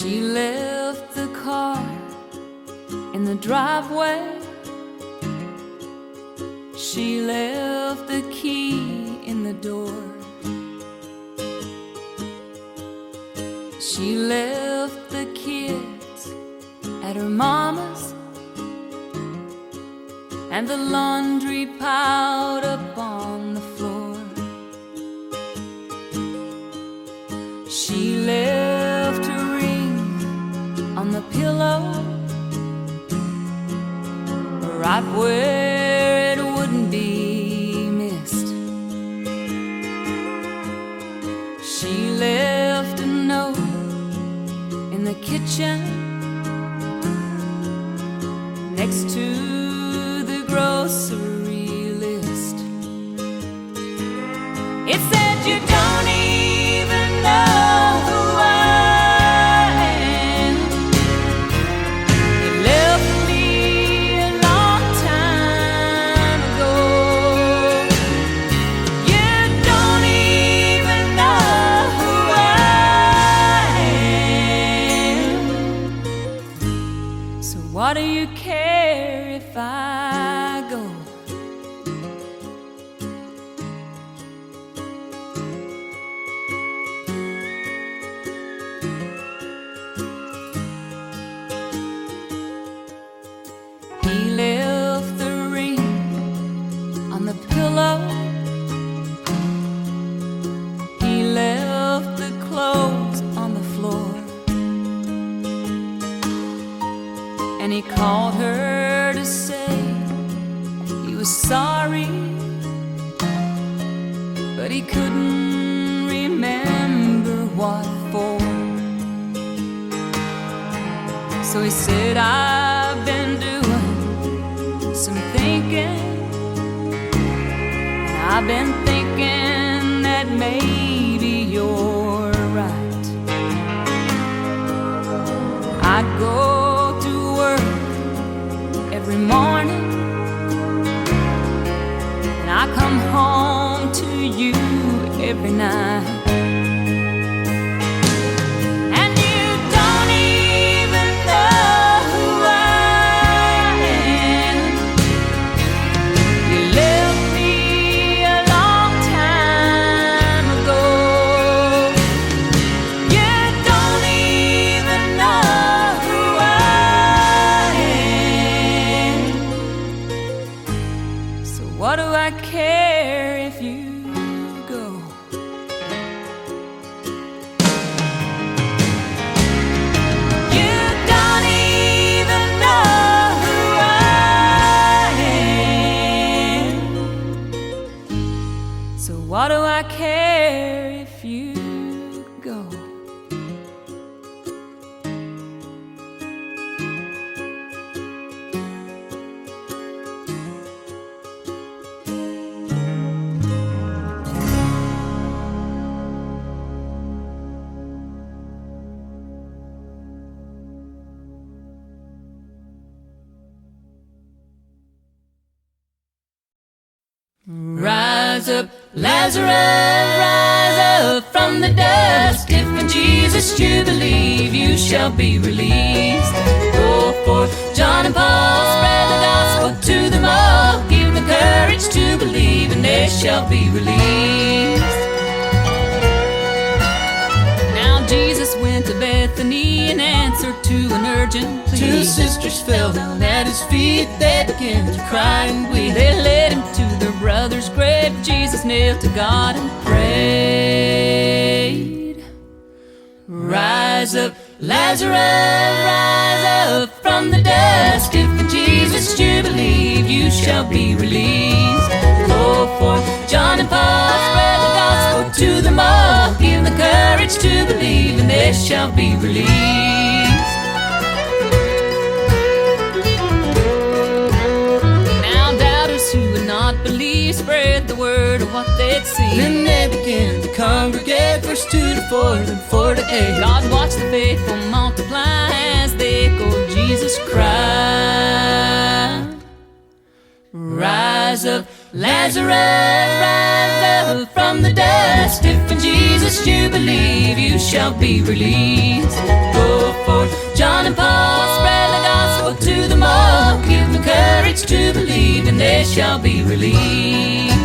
She left the car in the driveway. She left the key in the door. She left the kids at her mama's, and the laundry piled up on the floor. She left her ring on the pillow, right where it wouldn't be missed. She left a note in the kitchen next to the grocery list. It said, "You don't even know who I am. You left me a long time ago. You don't even know who I am. So what do you care if I go?" He left the ring on the pillow. He left the clothes on the floor. And he called her to say he was sorry, but he couldn't remember what for. So he said, "I've been doing some thinking, and I've been thinking that maybe you're right. I go to work every morning, and I come home to you every night. And you don't even know who I am. You left me a long time ago. You don't even know who I am. So what do I care if you go?" You don't even know who I am. So what do I care if you go? Rise up, Lazarus, rise up from the dust. If in Jesus you believe, you shall be released. Go forth, John and Paul, spread the gospel to them all. Give them the courage to believe, and they shall be released. Now Jesus went to Bethany in answer to an urgent plea. Two sisters fell down at his feet. They began to cry and weep. They led him to their brother's grave. Jesus knelt to God and prayed. Rise up, Lazarus, rise up from the dust. If in Jesus you believe, you shall be released. Go forth, John and Paul, spread the gospel to them all. Give them the courage to believe, and they shall be released. Now doubters who would not believe spread the word of what they'd seen. Then they began to congregate, verse 2 to 4, then 4 to 8. God watched the faithful multiply as they echoed Jesus' cry. Rise up, Lazarus, rise up from the dust. If in Jesus you believe, you shall be released. Go for John and Paul, spread the gospel to them all. Give them courage to believe, and they shall be released.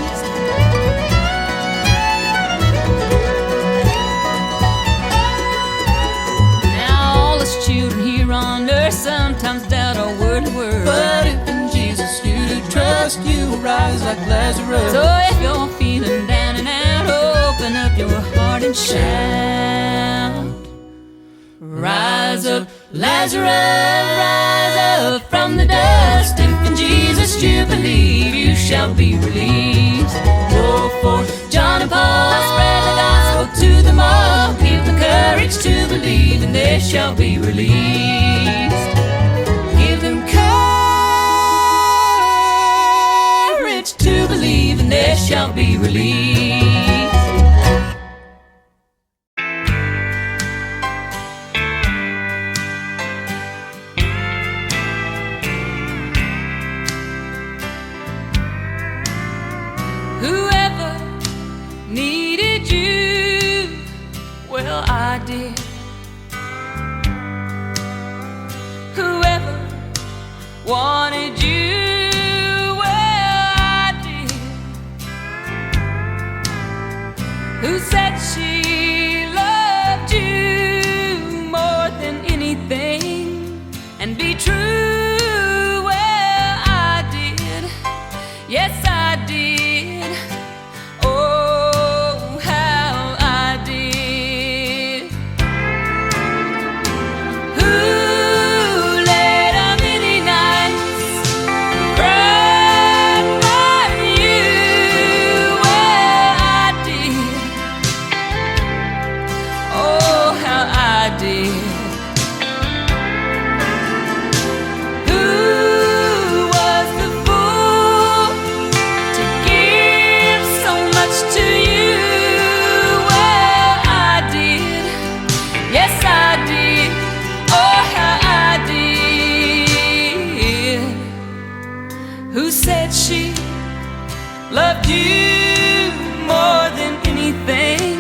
Children here on earth sometimes doubt our worldly word, but if in Jesus you do trust, you will rise like Lazarus. So if you're feeling down and out, open up your heart and shout. Rise up, Lazarus, rise up from the dust. If in Jesus you believe, you shall be released. Go for John and Paul, spread the gospel to them all. Give them courage to believe, and they shall be released. Give them courage to believe, and they shall be released. Whoever needed you, well, I did. Whoever wanted you, well, I did. Who said she loved you more than anything and be true, well, I did. Yes, I did. Loved you more than anything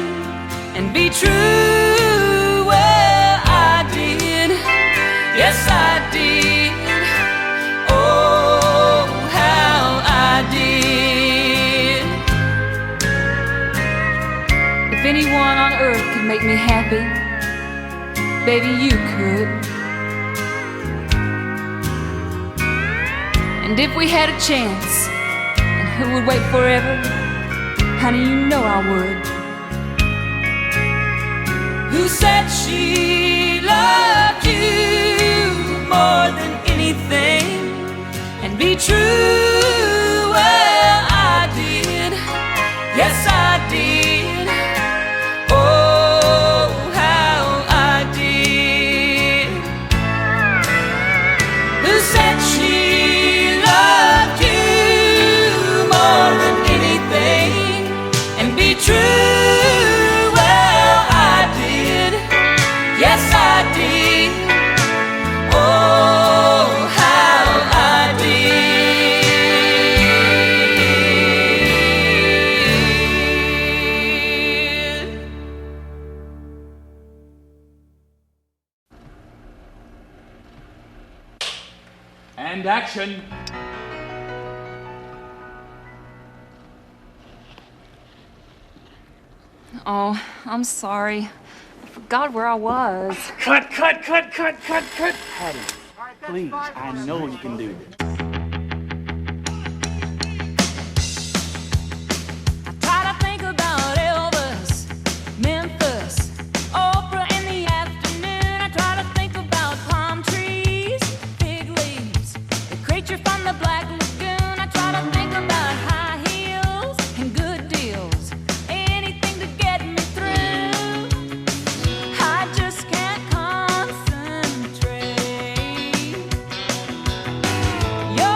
and be true, well, I did. Yes, I did. Oh, how I did. If anyone on earth could make me happy, baby, you could. And if we had a chance, who would wait forever? Honey, you know I would. Who said she loved you more than anything and be true? Well, I did. Yes, I did. Oh, how I did. Who said she loved you more than anything and be true? Well, I did. Yes, I did. Oh, how I did. And action. Oh, I'm sorry. I forgot where I was. Cut. Patty, please, I know you can do this. I try to think about Elvis, Memphis, Oprah in the afternoon. I try to think about palm trees, fig leaves, the creature from the Black Lagoon. I try to think about high heels and good deals, anything to get me through. I just can't concentrate. You're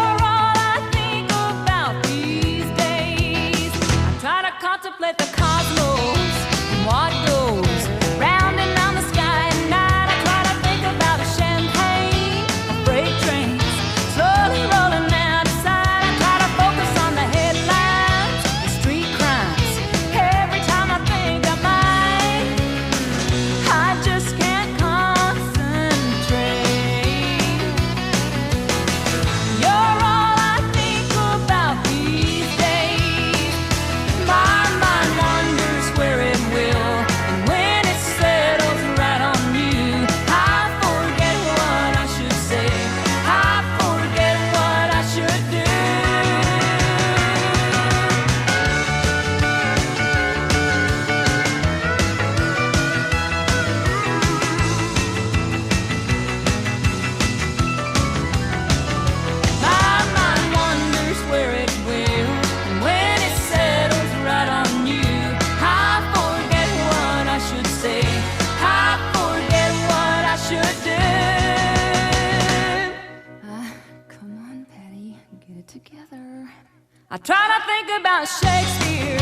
I try to think about Shakespeare,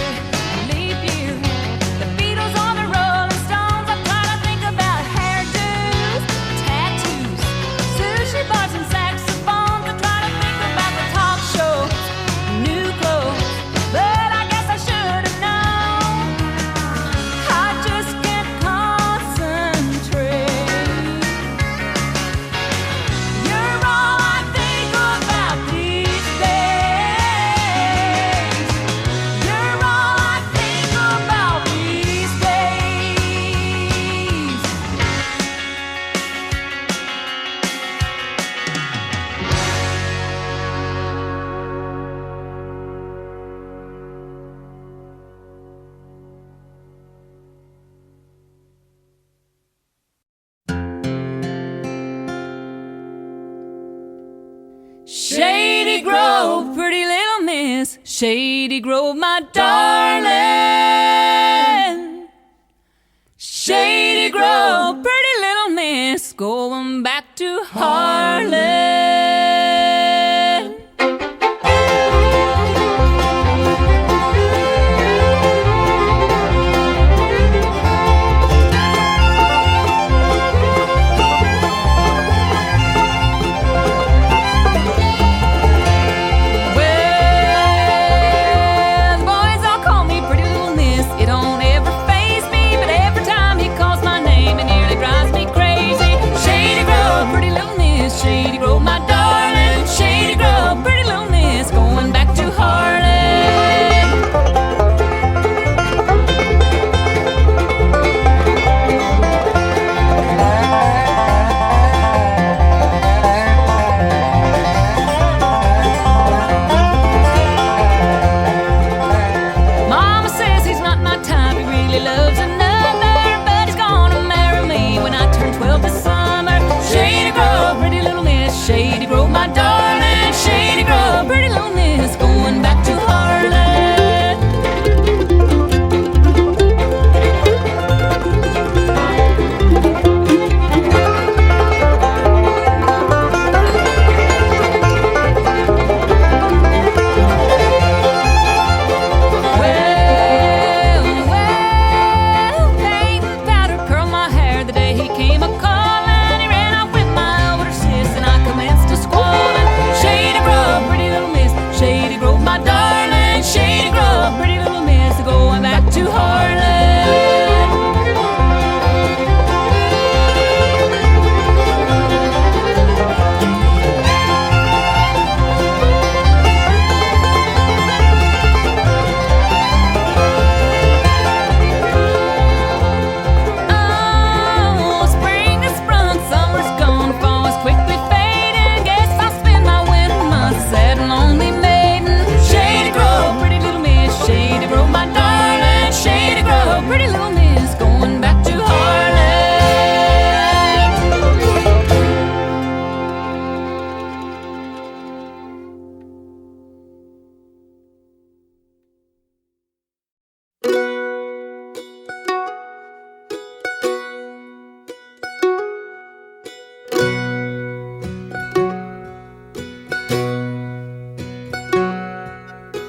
leap year, the Beatles or the Rolling Stones. I try to think about hairdos, tattoos, sushi bars and saxophones. I try to think about the talk shows, new clothes, but I guess I should have known. I just can't concentrate. You're all I think about these days. You're all I think about these days. Shady Grove, pretty little miss, Shady Grove, my darling. Shady Grove, pretty little miss, going back to Harlan. Well, the boys all call me pretty little miss. It don't ever faze me, but every time he calls my name, it nearly drives me crazy. Shady Grove, pretty little miss, Shady Grove, my darling. Shady Grove, pretty little miss, going back to Harlan. Mama says he's not my type, he really loves another, but he's gonna marry me when I turn 12 this summer. Shady Grove, pretty little miss, Shady Grove, my darling. Shady Grove, pretty little miss, going back to Harlan. Well, paint and powder curled my hair the day he came a-calling. He ran off with my older sis and I commenced to squalling. Shady Grove, pretty little miss, Shady Grove, my darling. Shady Grove, pretty little miss, going back to Harlan. Oh, spring has sprung, summer's gone, fall is quickly fading. Guess I'll spend my winter months sad and lonely maiden. Shady Grove, pretty little miss, Shady Grove, my darling. Shady Grove, pretty little miss, going back to Harlan.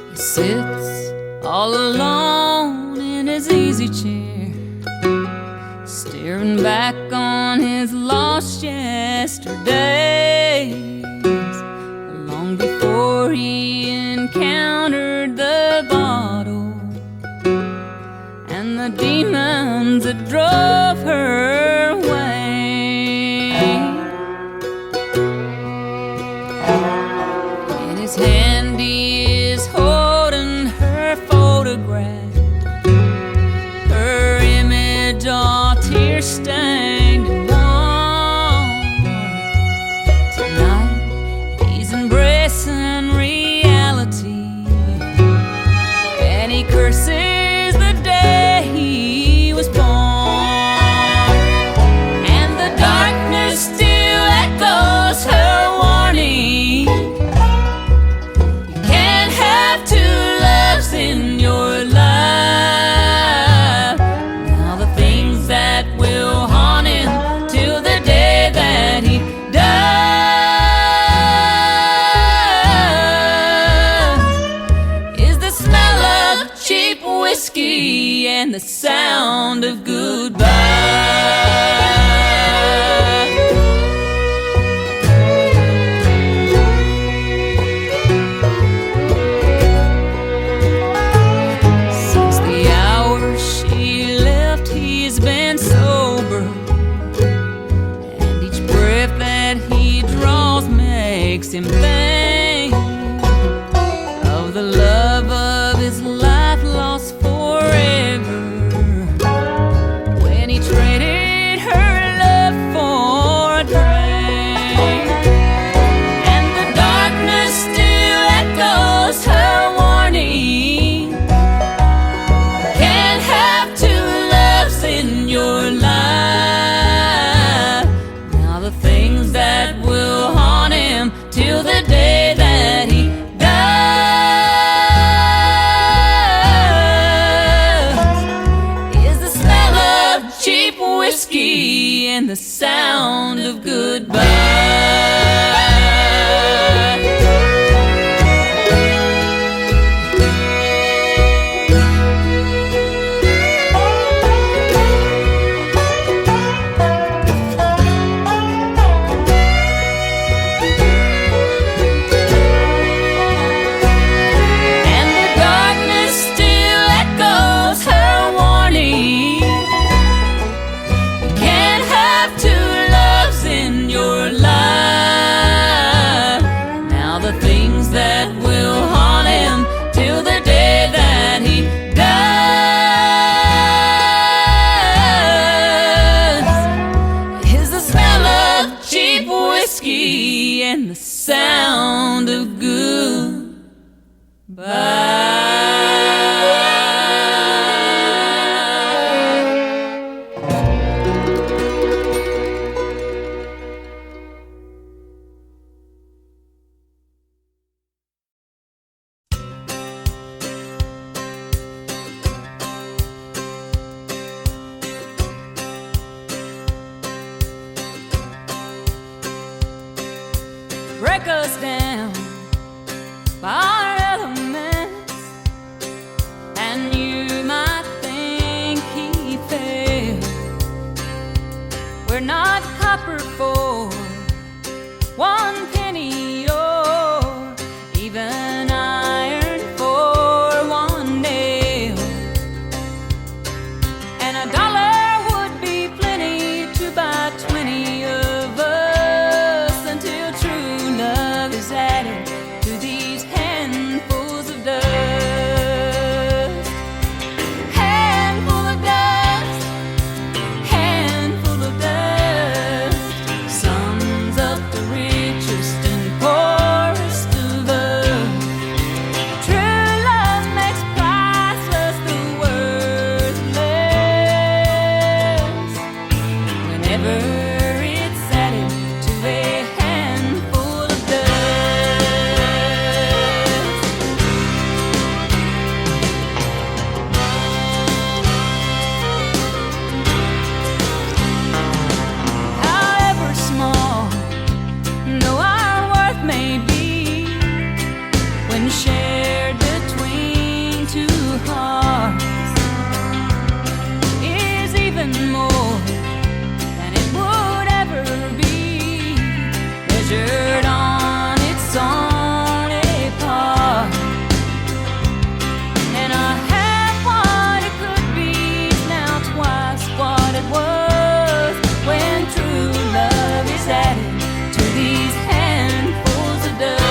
He sits all alone in his easy chair, staring back on his lost yesterdays, long before he encountered the bottle and the demons that drove her away. In his hand he is holding her photograph, her image all tear-stained and warm. Tonight he's embracing reality, and he curses the day he was born. And the darkness still echoes her warning and the sound of goodbye. Since the hour she left, he's been sober, and each breath that he draws makes him think of the love of his life lost forever, when he traded her love for a drink. And the darkness still echoes her warning. Can't have two loves in your life. Now the things that will haunt him till the day that he whiskey and the sound of goodbye. And the darkness still echoes her warning. In your life, now the things that will haunt him till the day that he dies is the smell of cheap whiskey and the sound of goodbye. Break us down by our elements, and you might think he failed. We're not copper for 1 penny, or even iron for 1 nail. And $1 would be plenty to buy 20 of us, until true love is added to these handfuls of dust. Handful of dust, handful of dust, sums up the richest and poorest of us. True love makes priceless the worthless, whenever it's added to a handful of dust. However small, though our worth may be, when shared between two hearts, is even more than it would ever be, measured on its own a part. And a half what it could be is now twice what it was, when true love is added to these handfuls of dust.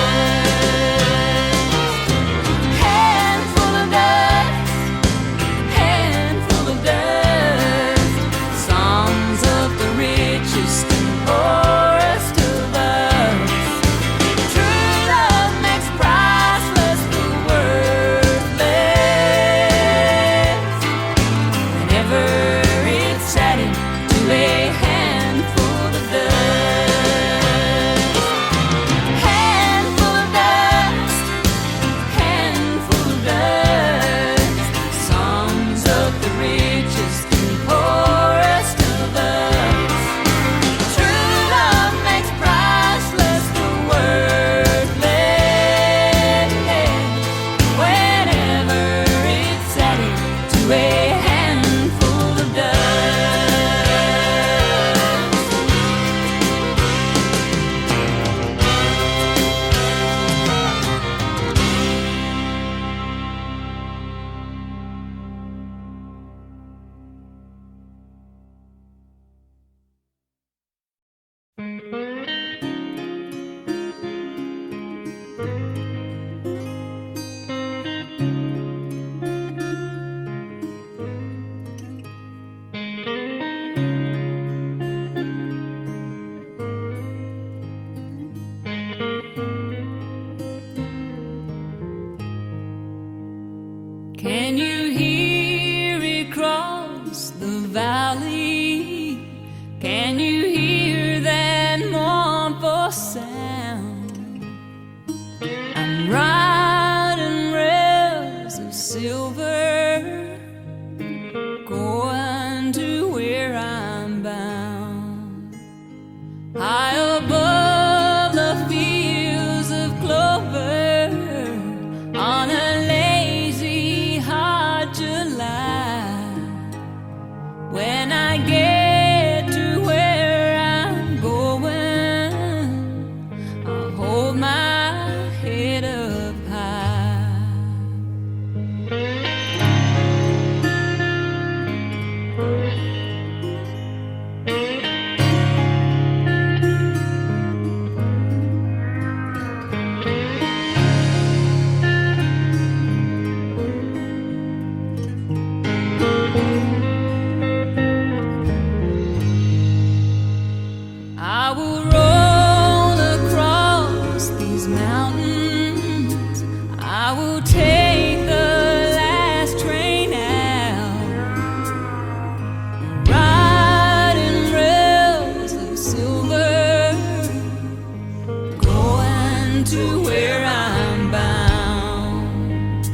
to where I'm bound.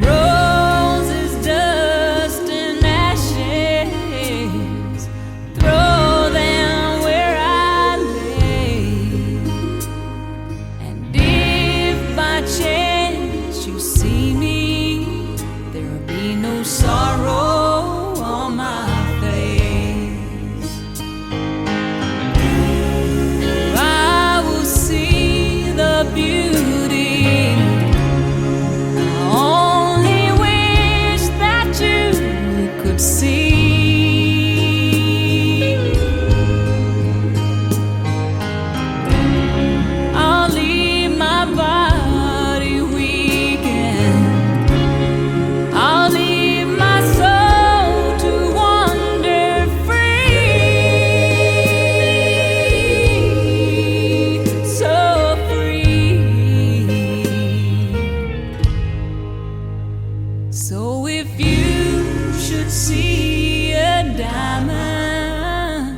Roses, dust, and ashes, throw them where I lay. And if by chance you see me, there'll be no sorrow on my face. I will see the beauty. I only wish that you could see. I'll leave my body weak and I'll leave my soul to wander free, so free. So if you should see a diamond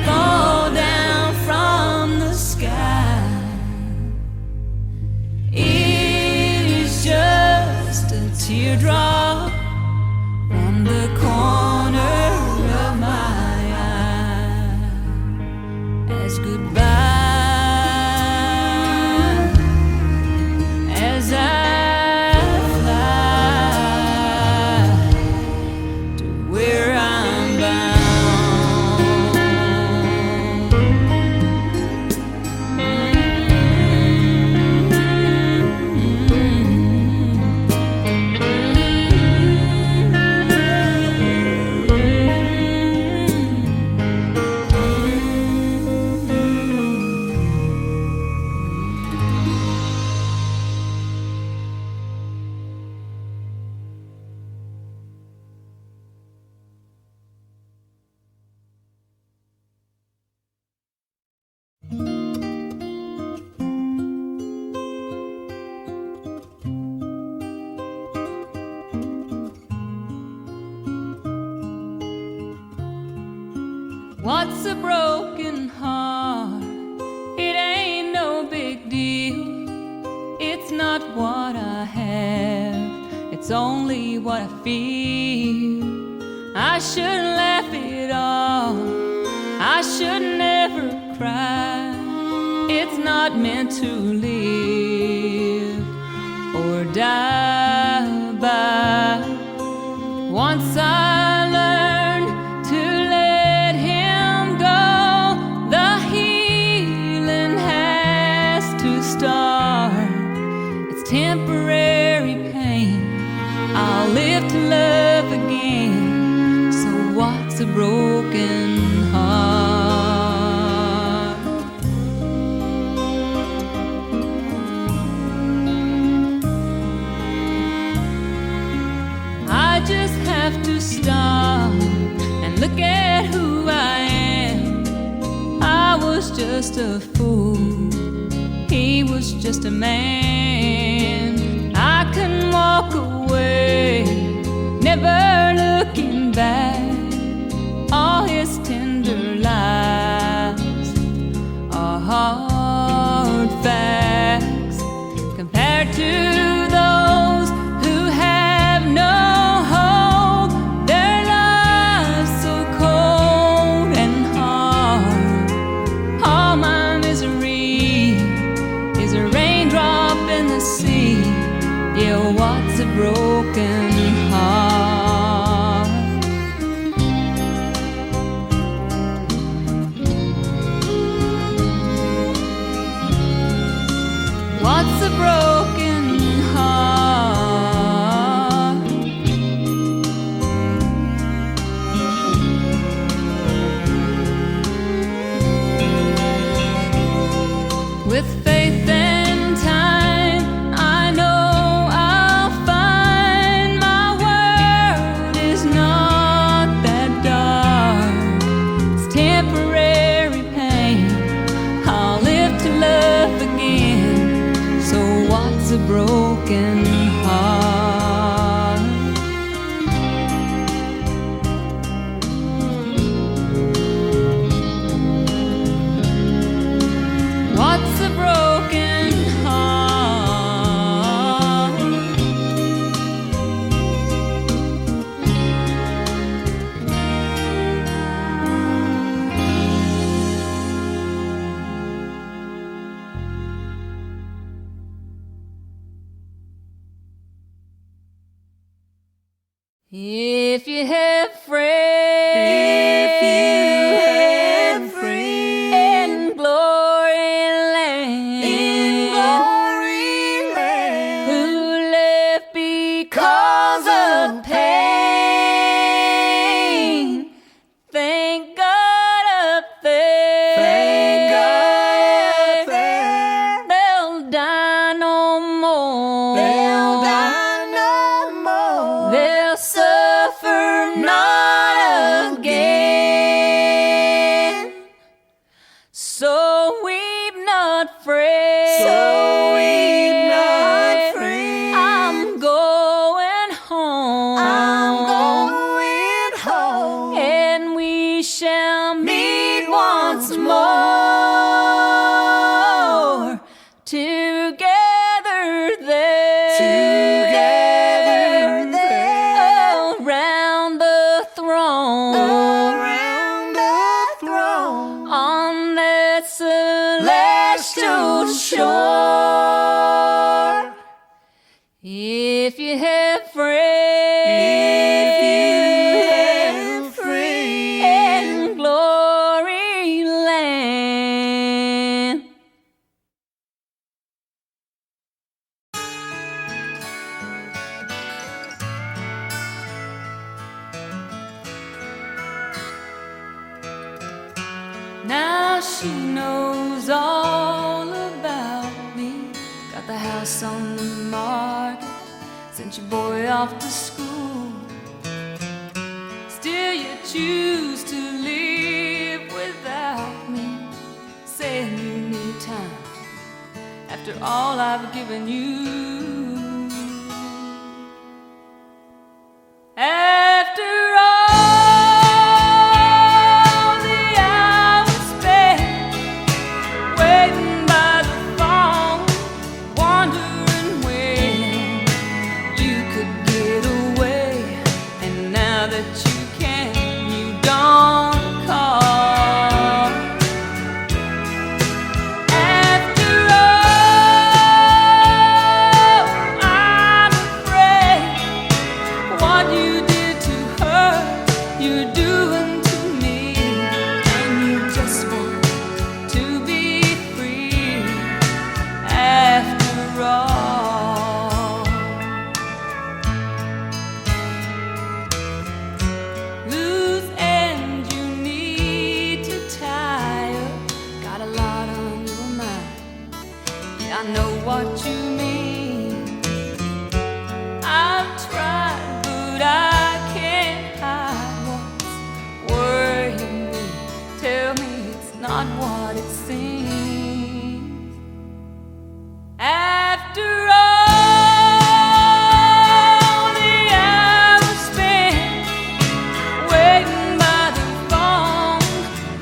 fall down from the sky, it is just a teardrop from the corner of my eye as goodbye, as I fly to where I'm bound. What's a broken heart? It ain't no big deal. It's not what I have, it's only what I feel. I shouldn't laugh it off, I should never cry. It's not meant to live or die by. Once I learned to let him go, the healing has to start. It's temporary pain, I'll live to love again. So what's a broken heart? I just have to stop and look at who I am. I was just a fool, he was just a man. I can walk away, never looking back. All his tender lies are hard facts compared to those who have no hope. Their lives so cold and hard. All my misery is a raindrop in the sea. Yeah, what's a broken heart? What's a broken heart? With faith and time, I know I'll find my world is not that dark. It's temporary pain, I'll live to love again. So what's a broken heart? What's a broken If you have friends, in glory land, who left because of pain, thank God up there, they'll die no more. They'll suffer not again. So weep not, friend. I'm going home. And we shall meet once more together there. Around the throne. On that celestial shore. If you have friends, in glory land. Now she knows all about me. Got the house on the market, sent your boy off to school. Still you choose to live without me, saying you need time after all I've given you. After all the hours spent waiting by the phone, wondering when you could get away, and now that you can, you don't call. After all, I'm afraid what you did to her, you're doing to me, and you just want to be free. After all, loose ends you need to tie up. Got a lot on your mind. Yeah, I know what you mean. I've tried, but I can't hide what's worrying me. Tell me it's not what it seems. After all the hours spent waiting by the phone,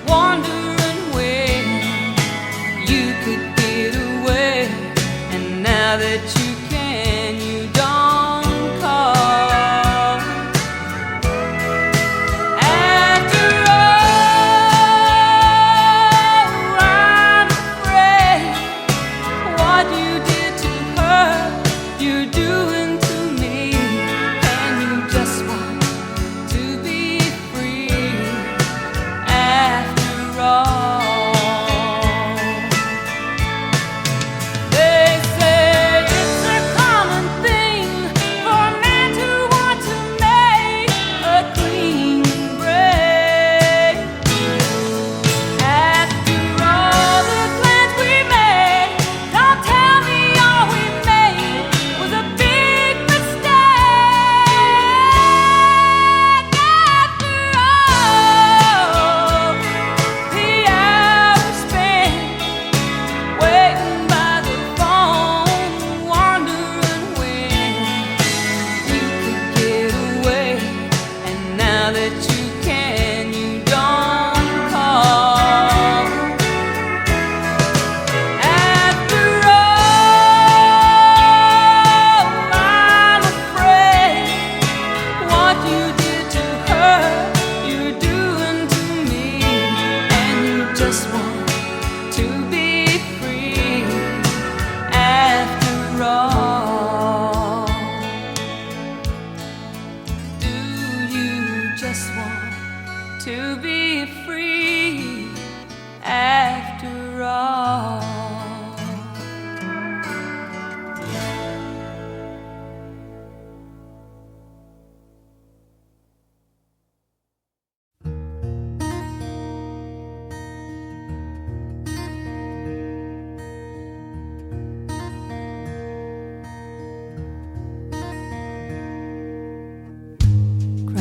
wondering when you could get away, and now that you can, you don't call. After all, I'm afraid what you did to her, you're doing to me, and you just want to be free. After all, they say it's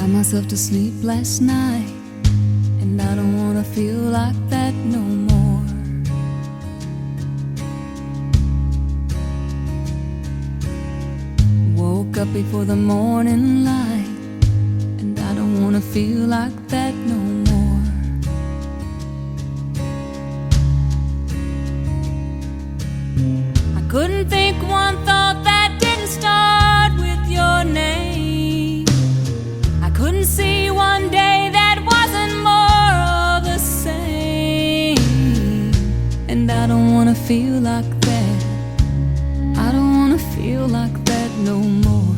Cried myself to sleep last night, and I don't wanna feel like that no more. Woke up before the morning light, and I don't wanna feel like that no more. I couldn't think one thought that didn't start with your name. I couldn't see one day that wasn't more of the same. And I don't wanna feel like that. I don't wanna feel like that no more.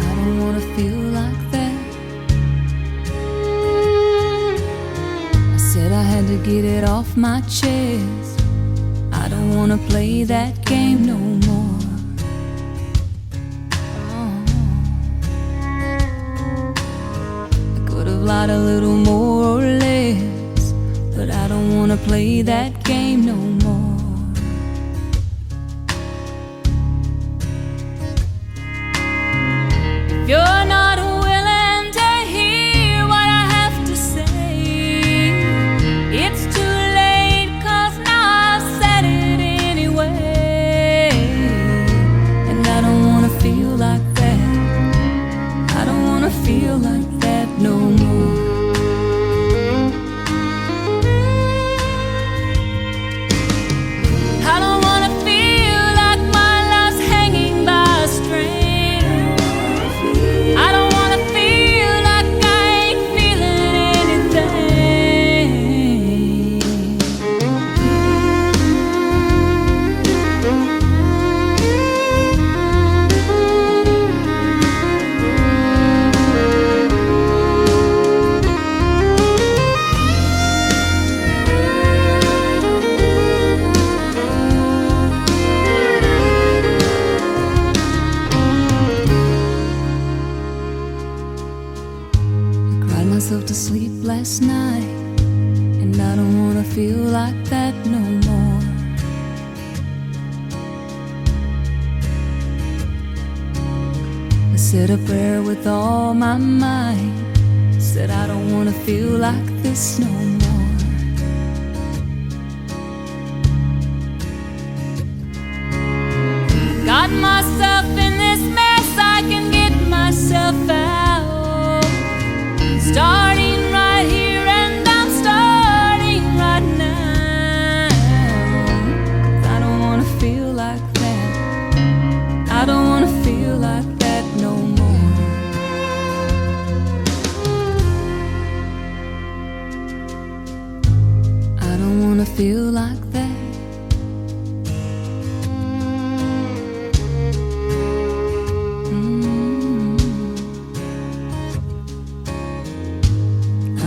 I don't wanna feel like that. I said I had to get it off my chest. I don't wanna play that game no more. Oh. I could have lied a little more or less, but I don't wanna play that game no more. If you're not willing to hear what I have to say, it's too late, 'cause now I've said it anyway. And I don't wanna feel like that. I don't wanna feel like that no more. I don't wanna feel like my life's hanging by a string. I don't wanna feel like I ain't feeling anything. I cried myself to sleep last night, and I don't wanna feel like that no more. I said a prayer with all my might, said I don't wanna feel like this no more. Got myself in this mess, I can get myself out. Starting right here, and I'm starting right now. 'Cause I don't wanna feel like that. I don't wanna feel like that no more. I don't wanna feel like that.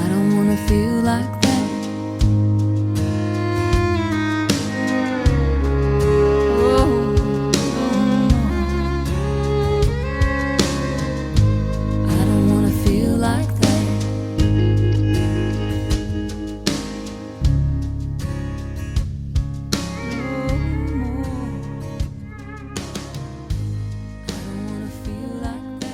I don't wanna feel like that. Oh, I don't wanna feel like that. I don't wanna feel like that.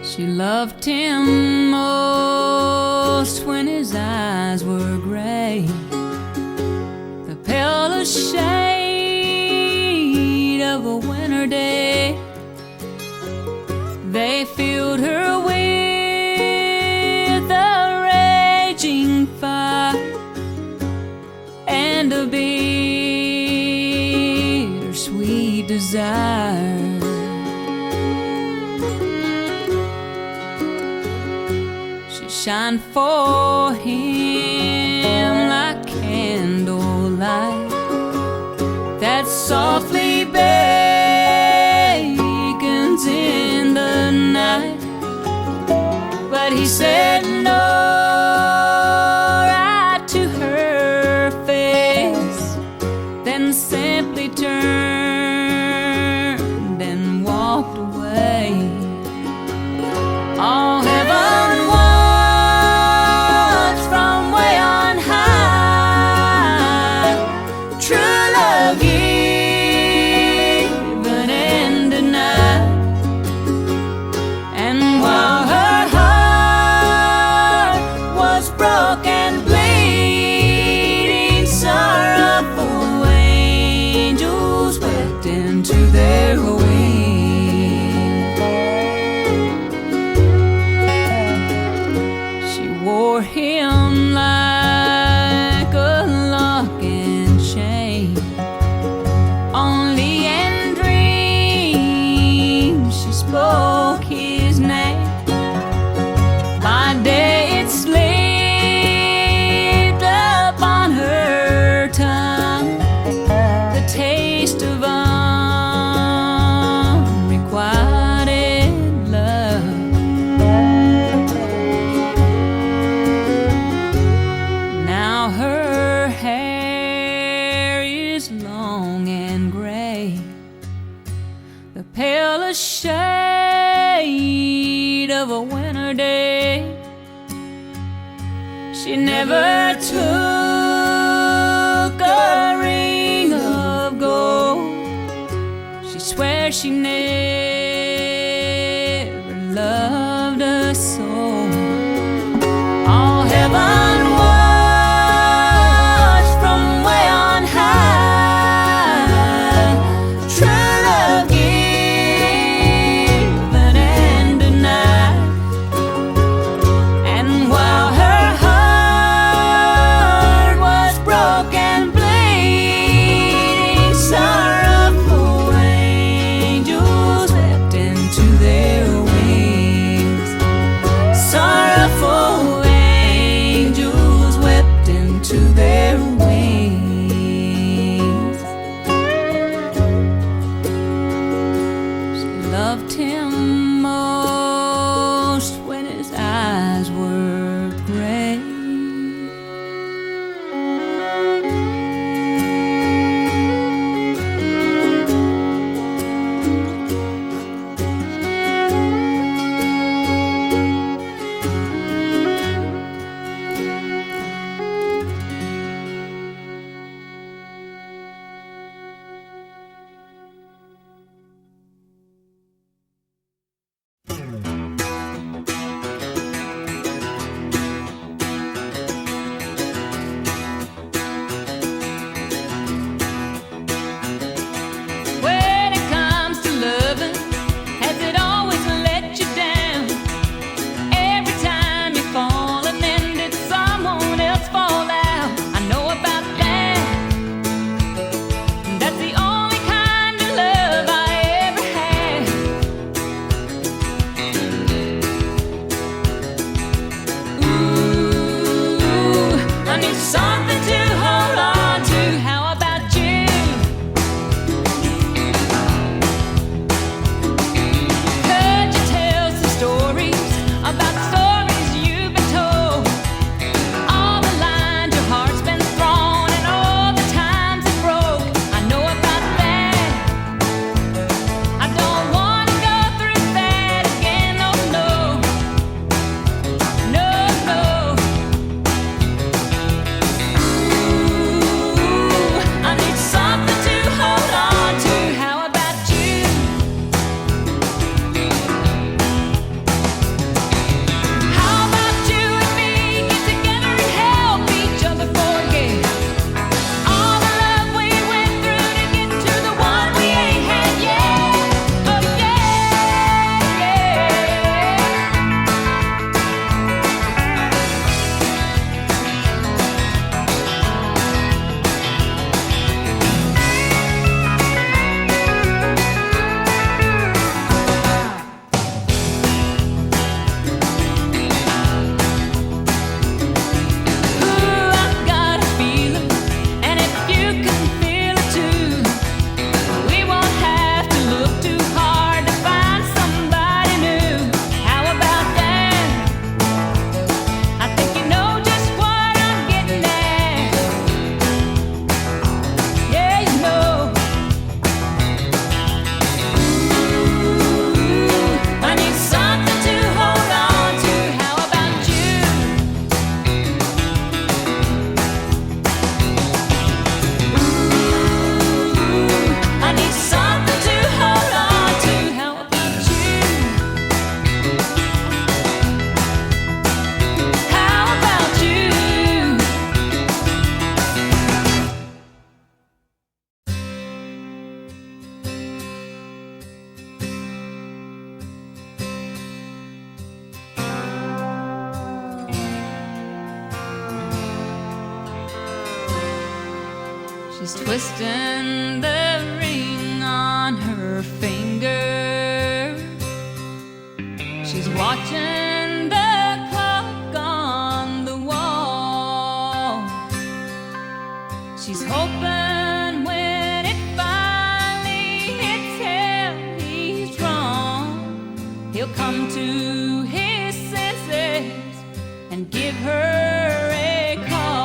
She loved him most when his eyes were gray, the palest shade of a winter day. They filled her with a raging fire and a bittersweet desire. Shine for him like candlelight that softly bears he said no right to her face, then simply turned and walked away. All heaven wants from way on high, true love given and denied. And while her heart was broken, bleeding, sorrowful, angels wept into their wings. She wore him like a lock and chain. Only in dreams she spoke his name. By day it slipped upon her tongue, the taste of unrequited love. Now her hair is long and gray, the palest shade of a winter day. She never took a ring of gold. She swears she never loved a soul. All heaven watched from way on high, true love given and denied. And while her heart was broken, bleeding, sorrowful, angels wept She's twisting the ring on her finger. She's watching the clock on the wall. She's hoping when it finally hits him he's wrong, he'll come to his senses and give her a call.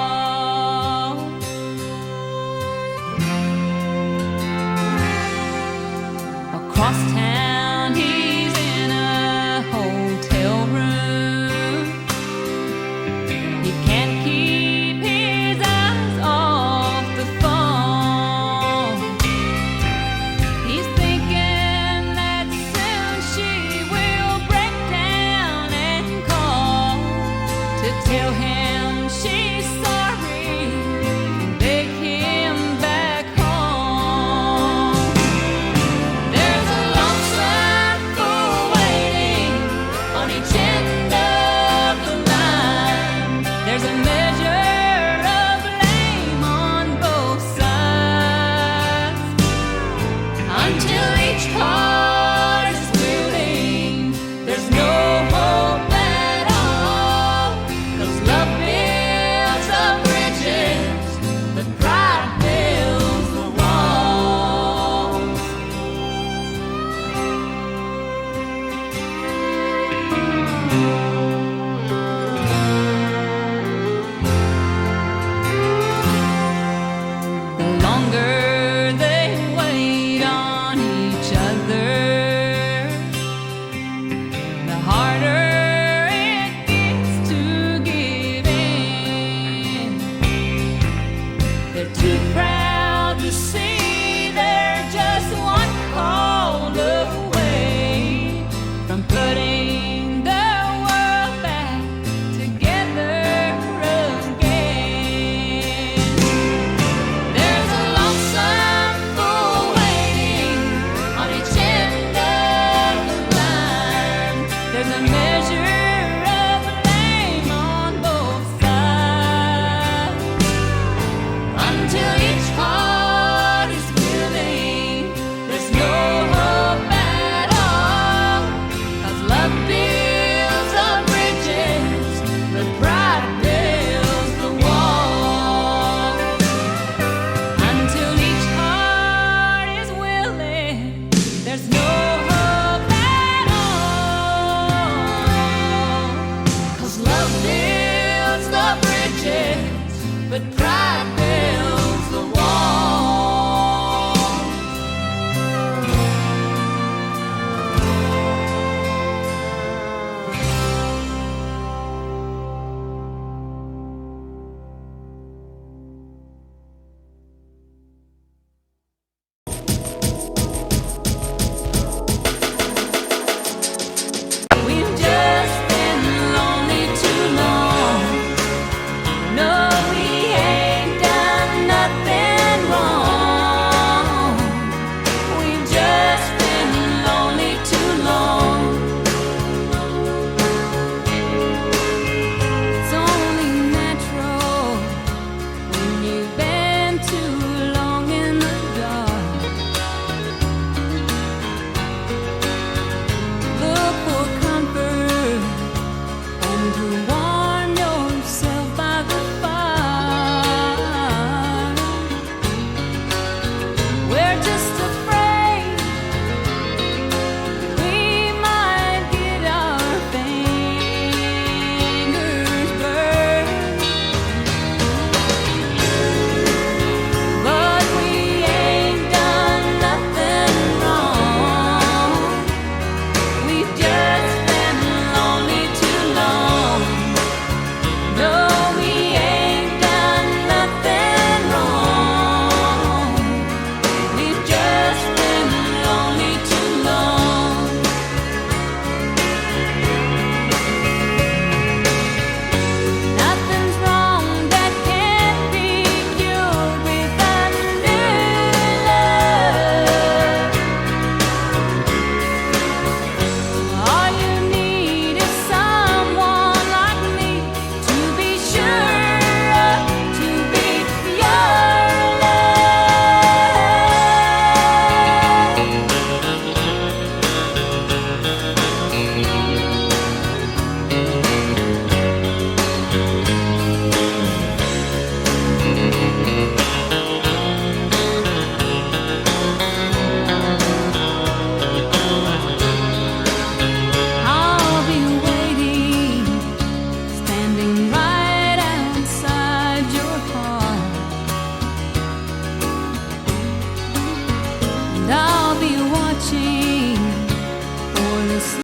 Across town he's in a hotel room. He can't keep his eyes off the phone. He's thinking that soon she will break down and call to tell him she's sorry and beg him back home. There's a lonesome fool waiting on each end of the line. There's a measure of blame on both sides. Until each heart is willing, there's no hope at all. 'Cause love builds the bridges, but pride builds the walls. The longer they wait on each other, the harder it gets to give in. They're too proud to see they're just one call away from putting the world back together again. There's a lonesome fool waiting on each end of the line. There's a measure of blame on both sides. Until each heart is willing, there's no hope at all. 'Cause love builds the bridges, but pride builds the wall. Until each heart is willing, there's no hope at all. 'Cause love builds the bridges, but pride